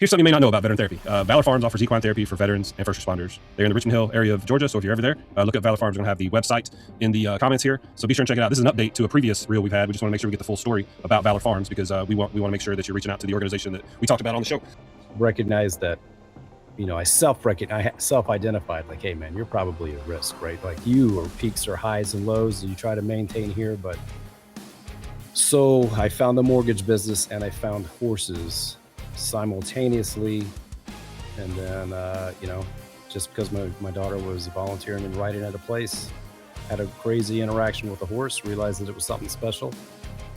Here's something you may not know about veteran therapy. Valor Farms offers equine therapy for veterans and first responders. They're in the Richmond Hill area of Georgia, so if you're ever there, look up Valor Farms. We're going to have the website in the comments here, so be sure and check it out. This is an update to a previous reel we've had. We just want to make sure we get the full story about Valor Farms because we want to make sure that you're reaching out to the organization that we talked about on the show. Recognize that, you know, I self-identified like, hey man, you're probably at risk, right? Like you or peaks or highs and lows that you try to maintain here. But so I found the mortgage business and I found horses simultaneously. And then, you know, just because my daughter was volunteering and riding at a place, had a crazy interaction with a horse, realized that it was something special.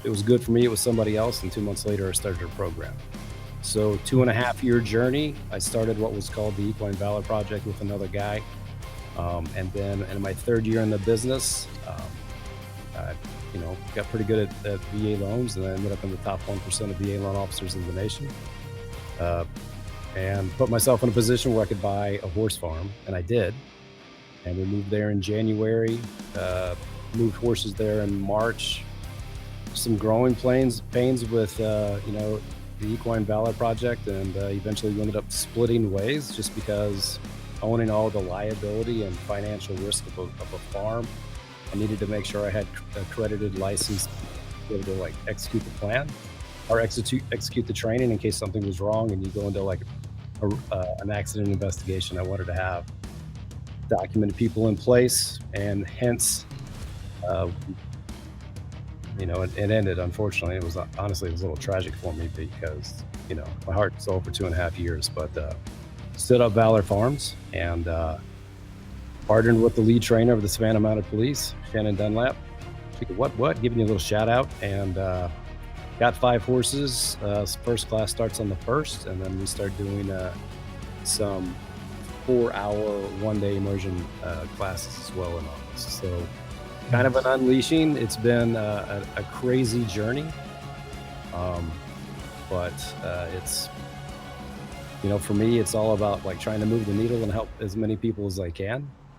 It was good for me, it was somebody else. And 2 months later, I started a program. So 2.5-year journey. I started what was called the Equine Valor Project with another guy. And then in my 3rd year in the business, I, you know, got pretty good at VA loans, and I ended up in the top 1% of VA loan officers in the nation. And put myself in a position where I could buy a horse farm, and I did. And we moved there in January, moved horses there in March. Some growing pains with, you know, the Equine Valor Project, and eventually we ended up splitting ways just because owning all the liability and financial risk of a farm, I needed to make sure I had accredited license to be able to like execute the plan or execute the training in case something was wrong and you go into like an accident investigation. I wanted to have documented people in place, and hence, you know, it ended, unfortunately. It was honestly, it was a little tragic for me because, you know, my heart sold for 2.5 years, but stood up Valor Farms and partnered with the lead trainer of the Savannah Mounted Police, Shannon Dunlap. She could, what? Giving you a little shout out, and got 5 horses. First class starts on the 1st, and then we start doing some 4-hour, 1-day immersion classes as well in August. So kind of an unleashing. It's been a crazy journey, but it's, you know, for me, it's all about like trying to move the needle and help as many people as I can.